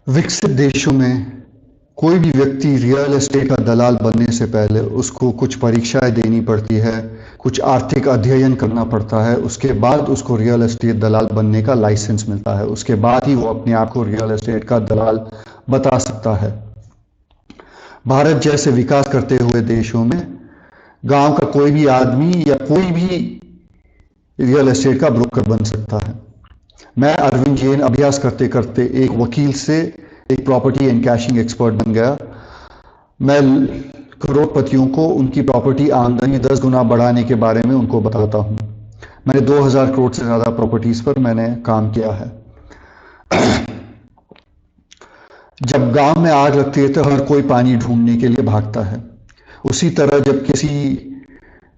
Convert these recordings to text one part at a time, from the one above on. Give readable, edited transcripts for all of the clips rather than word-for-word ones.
विकसित देशों में कोई भी व्यक्ति रियल एस्टेट का दलाल बनने से पहले उसको कुछ परीक्षाएं देनी पड़ती है, कुछ आर्थिक अध्ययन करना पड़ता है, उसके बाद उसको रियल एस्टेट दलाल बनने का लाइसेंस मिलता है। उसके बाद ही वो अपने आप को रियल एस्टेट का दलाल बता सकता है। भारत जैसे विकास करते हुए देशों में गांव का कोई भी आदमी या कोई भी रियल एस्टेट का ब्रोकर बन सकता है। मैं अरविंद जैन अभ्यास करते करते एक वकील से एक प्रॉपर्टी एंड कैशिंग एक्सपर्ट बन गया। मैं करोड़पतियों को उनकी प्रॉपर्टी आमदनी 10 गुना बढ़ाने के बारे में उनको बताता हूँ। मैंने 2000 करोड़ से ज़्यादा प्रॉपर्टीज़ पर मैंने काम किया है। जब गांव में आग लगती है तो हर कोई पानी ढूंढने के लिए भागता है। उसी तरह जब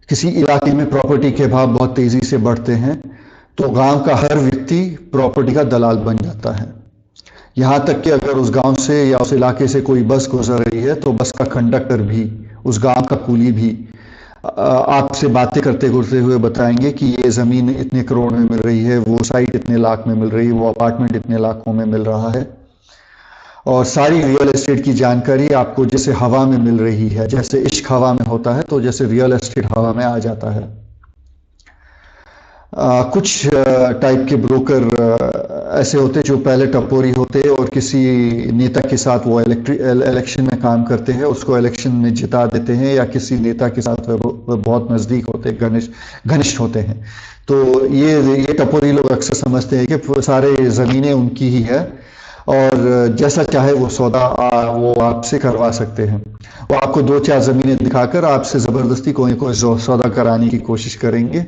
किसी इलाके में प्रॉपर्टी के भाव बहुत तेज़ी से बढ़ते हैं तो गांव का हर व्यक्ति प्रॉपर्टी का दलाल बन जाता है। यहाँ तक कि अगर उस गांव से या उस इलाके से कोई बस गुजर रही है तो बस का कंडक्टर भी, उस गांव का कुली भी आपसे बातें करते करते हुए बताएंगे कि ये ज़मीन इतने करोड़ में मिल रही है, वो साइट इतने लाख में मिल रही है, वो अपार्टमेंट इतने लाखों में मिल रहा है। और सारी रियल एस्टेट की जानकारी आपको जैसे हवा में मिल रही है, जैसे इश्क हवा में होता है तो जैसे रियल एस्टेट हवा में आ जाता है। कुछ टाइप के ब्रोकर ऐसे होते जो पहले टपोरी होते और किसी नेता के साथ वो इलेक्शन में काम करते हैं, उसको इलेक्शन में जिता देते हैं, या किसी नेता के साथ वो बहुत नज़दीक होते, घनिष्ठ होते हैं। तो ये टपोरी लोग अक्सर समझते हैं कि सारे ज़मीनें उनकी ही है और जैसा चाहे वो सौदा वो आपसे करवा सकते हैं। वो आपको 2-4 ज़मीनें दिखाकर आपसे ज़बरदस्ती कोई कोई सौदा कराने की कोशिश करेंगे।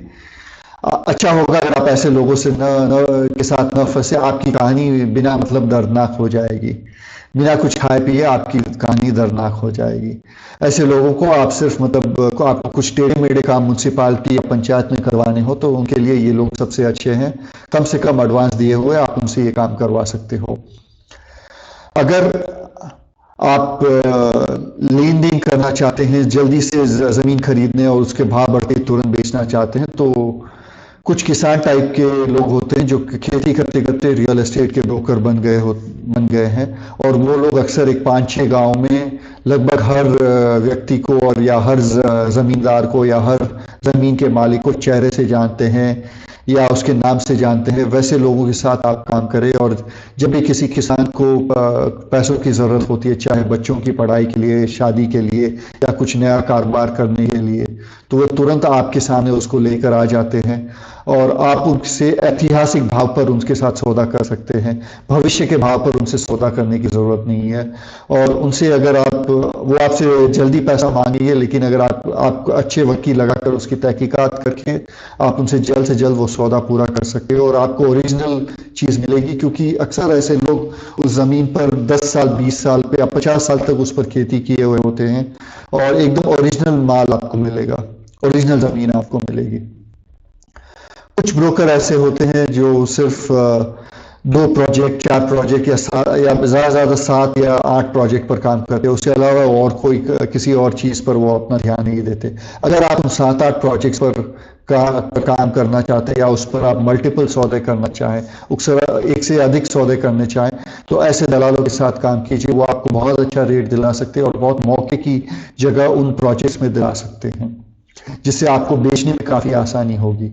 अच्छा होगा अगर आप ऐसे लोगों से के साथ न फंसे। आपकी कहानी बिना मतलब दर्दनाक हो जाएगी, बिना कुछ खाए पिए आपकी कहानी दर्दनाक हो जाएगी। ऐसे लोगों को आप सिर्फ मतलब आपको कुछ टेढ़े मेढ़े काम म्यूनसिपालिटी या पंचायत में करवाने हो तो उनके लिए ये लोग सबसे अच्छे हैं। कम से कम एडवांस दिए हुए आप उनसे ये काम करवा सकते हो। अगर आप लेन देन करना चाहते हैं, जल्दी से ज़मीन खरीदने और उसके भाव बढ़ते तुरंत बेचना चाहते हैं, तो कुछ किसान टाइप के लोग होते हैं जो खेती करते करते रियल एस्टेट के ब्रोकर बन गए हैं। और वो लोग अक्सर एक 5-6 गाँव में लगभग हर व्यक्ति को और या हर ज़मींदार को या हर ज़मीन के मालिक को चेहरे से जानते हैं या उसके नाम से जानते हैं। वैसे लोगों के साथ आप काम करें और जब भी किसी किसान को पैसों की ज़रूरत होती है, चाहे बच्चों की पढ़ाई के लिए, शादी के लिए या कुछ नया कारोबार करने के लिए, तो वो तुरंत आपके सामने उसको लेकर आ जाते हैं और आप उनसे ऐतिहासिक भाव पर उनके साथ सौदा कर सकते हैं। भविष्य के भाव पर उनसे सौदा करने की ज़रूरत नहीं है। और उनसे अगर वो आपसे जल्दी पैसा मांगेंगे, लेकिन अगर आप अच्छे वकील लगाकर उसकी तहकीकात करके आप उनसे जल्द से जल्द वो सौदा पूरा कर सकते हो और आपको ओरिजिनल चीज़ मिलेगी। क्योंकि अक्सर ऐसे लोग उस ज़मीन पर 10 साल, 20 साल पे या 50 साल तक उस पर खेती किए हुए होते हैं और एकदम ओरिजिनल माल आपको मिलेगा, ओरिजिनल ज़मीन आपको मिलेगी। कुछ ब्रोकर ऐसे होते हैं जो सिर्फ 2 प्रोजेक्ट, 4 प्रोजेक्ट या ज़्यादा ज़्यादा 7 या 8 प्रोजेक्ट पर काम करते हैं। उसके अलावा और कोई किसी और चीज़ पर वो अपना ध्यान नहीं देते। अगर आप उन 7-8 प्रोजेक्ट्स पर काम करना चाहते हैं या उस पर आप मल्टीपल सौदे करना चाहें, अक्सर एक से अधिक सौदे करने चाहें, तो ऐसे दलालों के साथ काम कीजिए। वो आपको बहुत अच्छा रेट दिला सकते हैं और बहुत मौके की जगह उन प्रोजेक्ट्स में दिला सकते हैं, जिससे आपको बेचने में काफ़ी आसानी होगी।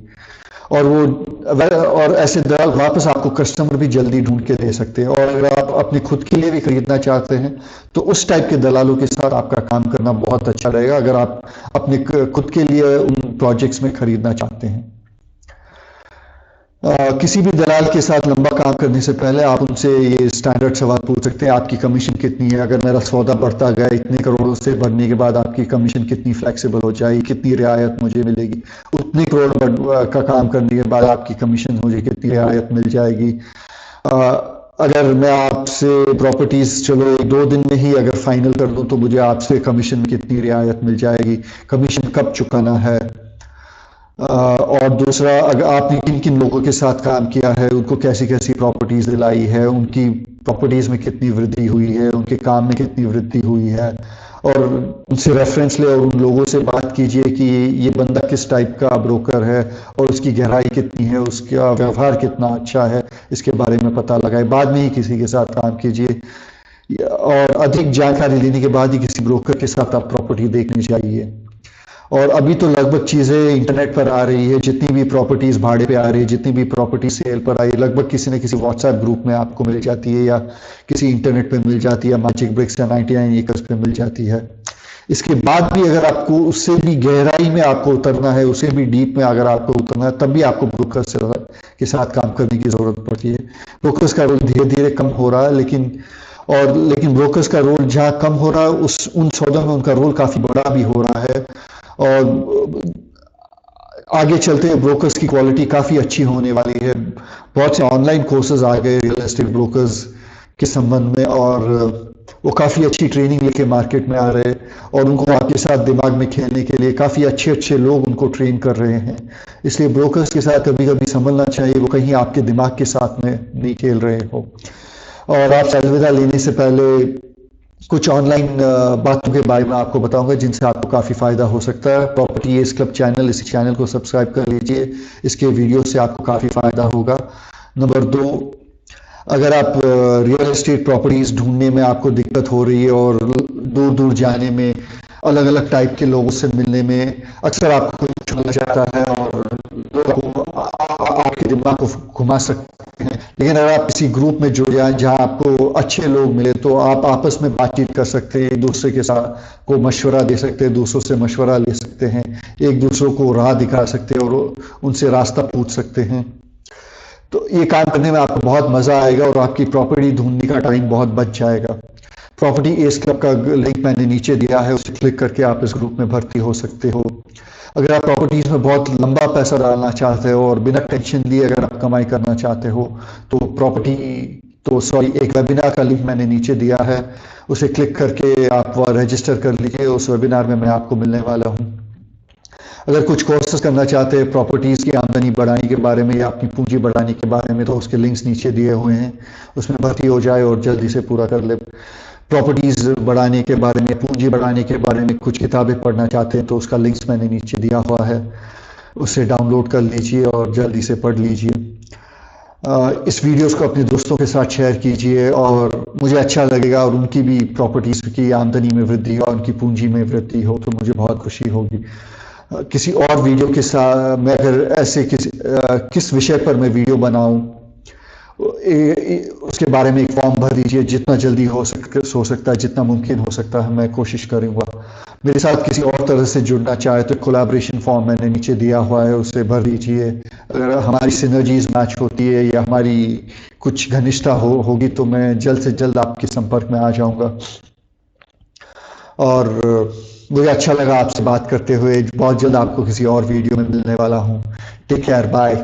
और ऐसे दलाल वापस आपको कस्टमर भी जल्दी ढूंढ के दे सकते हैं। और अगर आप अपने खुद के लिए भी खरीदना चाहते हैं तो उस टाइप के दलालों के साथ आपका काम करना बहुत अच्छा रहेगा, अगर आप अपने खुद के लिए उन प्रोजेक्ट्स में खरीदना चाहते हैं। किसी भी दलाल के साथ लंबा काम करने से पहले आप उनसे ये स्टैंडर्ड सवाल पूछ सकते हैं, आपकी कमीशन कितनी है? अगर मेरा सौदा बढ़ता गया इतने करोड़ों से बढ़ने के बाद आपकी कमीशन कितनी फ्लेक्सिबल हो जाएगी, कितनी रियायत मुझे मिलेगी? उतने करोड़ का काम करने के बाद आपकी कमीशन मुझे कितनी रियायत मिल जाएगी? अगर मैं आपसे प्रॉपर्टीज़ चलो 2 दिन में ही अगर फाइनल कर दूं तो मुझे आपसे कमीशन कितनी रियायत मिल जाएगी? कमीशन कब चुकाना है? और दूसरा, अगर आपने किन किन लोगों के साथ काम किया है, उनको कैसी कैसी प्रॉपर्टीज़ दिलाई है, उनकी प्रॉपर्टीज़ में कितनी वृद्धि हुई है, उनके काम में कितनी वृद्धि हुई है, और उनसे रेफरेंस ले और उन लोगों से बात कीजिए कि ये बंदा किस टाइप का ब्रोकर है और उसकी गहराई कितनी है, उसका व्यवहार कितना अच्छा है, इसके बारे में पता लगाए। बाद में ही किसी के साथ काम कीजिए और अधिक जानकारी लेने के बाद ही किसी ब्रोकर के साथ आप प्रॉपर्टी देखनी चाहिए। और अभी तो लगभग चीज़ें इंटरनेट पर आ रही है, जितनी भी प्रॉपर्टीज़ भाड़े पे आ रही है, जितनी भी प्रॉपर्टी सेल पर आई, लगभग किसी न किसी व्हाट्सएप ग्रुप में आपको मिल जाती है या किसी इंटरनेट पे मिल जाती है, मैजिक ब्रिक्स या 99 एकर्स पे मिल जाती है। इसके बाद भी अगर आपको उससे भी गहराई में आपको उतरना है, उससे भी डीप में अगर आपको उतरना है, तब भी आपको ब्रोकर के साथ काम करने की ज़रूरत पड़ती है। ब्रोकर्स का रोल धीरे धीरे कम हो रहा है, लेकिन ब्रोकर्स का रोल जहाँ कम हो रहा है उन सौदों में उनका रोल काफ़ी बड़ा भी हो रहा है। और आगे चलते हुए ब्रोकर्स की क्वालिटी काफ़ी अच्छी होने वाली है। बहुत से ऑनलाइन कोर्सेज आ गए रियल एस्टेट ब्रोकर्स के संबंध में, और वो काफ़ी अच्छी ट्रेनिंग लेके मार्केट में आ रहे हैं और उनको आपके साथ दिमाग में खेलने के लिए काफ़ी अच्छे अच्छे लोग उनको ट्रेन कर रहे हैं। इसलिए ब्रोकर्स के साथ कभी कभी समझना चाहिए वो कहीं आपके दिमाग के साथ में नहीं खेल रहे हो। और आपसे अलविदा लेने से पहले कुछ ऑनलाइन बातों के बारे में आपको बताऊंगा जिनसे आपको काफ़ी फ़ायदा हो सकता है। प्रॉपर्टी एस क्लब चैनल, इस चैनल को सब्सक्राइब कर लीजिए, इसके वीडियो से आपको काफ़ी फ़ायदा होगा। नंबर 2, अगर आप रियल एस्टेट प्रॉपर्टीज़ ढूंढने में आपको दिक्कत हो रही है और दूर दूर जाने में, अलग अलग टाइप के लोगों से मिलने में, अक्सर आपको कोई छुड़ाना चाहता है और लोग आपके दिमाग को घुमा सकते हैं, लेकिन अगर आप किसी ग्रुप में जुड़ जाए जहां आपको अच्छे लोग मिले तो आप आपस में बातचीत कर सकते हैं, एक दूसरे के साथ को मशवरा दे सकते हैं, दूसरों से मशवरा ले सकते हैं, एक दूसरों को राह दिखा सकते हैं और उनसे रास्ता पूछ सकते हैं। तो ये काम करने में आपको बहुत मज़ा आएगा और आपकी प्रॉपर्टी ढूंढने का टाइम बहुत बच जाएगा। प्रॉपर्टी एस क्लब का लिंक मैंने नीचे दिया है, उसे क्लिक करके आप इस ग्रुप में भर्ती हो सकते हो। अगर आप प्रॉपर्टीज में बहुत लंबा पैसा डालना चाहते हो और बिना टेंशन लिए अगर आप कमाई करना चाहते हो तो एक वेबिनार का लिंक मैंने नीचे दिया है, उसे क्लिक करके आप रजिस्टर कर लीजिए। उस वेबिनार में मैं आपको मिलने वाला हूँ। अगर कुछ कोर्सेज करना चाहते हैं प्रॉपर्टीज़ की आमदनी बढ़ाने के बारे में या अपनी पूंजी बढ़ाने के बारे में, तो उसके लिंक्स नीचे दिए हुए हैं, उसमें भर्ती हो जाए और जल्दी से पूरा कर ले। प्रॉपर्टीज़ बढ़ाने के बारे में, पूंजी बढ़ाने के बारे में कुछ किताबें पढ़ना चाहते हैं तो उसका लिंक्स मैंने नीचे दिया हुआ है, उसे डाउनलोड कर लीजिए और जल्दी से पढ़ लीजिए। इस वीडियोस को अपने दोस्तों के साथ शेयर कीजिए और मुझे अच्छा लगेगा और उनकी भी प्रॉपर्टीज़ की आमदनी में वृद्धि हो, उनकी पूंजी में वृद्धि हो, तो मुझे बहुत खुशी होगी। किसी और वीडियो के साथ मैं अगर ऐसे किस विषय पर मैं वीडियो बनाऊं उसके बारे में एक फॉर्म भर दीजिए, जितना जल्दी हो सकता है, जितना मुमकिन हो सकता है मैं कोशिश करूंगा। मेरे साथ किसी और तरह से जुड़ना चाहे तो कोलैबोरेशन फॉर्म मैंने नीचे दिया हुआ है, उसे भर दीजिए। अगर हमारी सिनर्जीज मैच होती है या हमारी कुछ घनिष्ठता होगी तो मैं जल्द से जल्द आपके संपर्क में आ जाऊंगा। और मुझे अच्छा लगा आपसे बात करते हुए। बहुत जल्द आपको किसी और वीडियो में मिलने वाला हूँ। Take care, bye.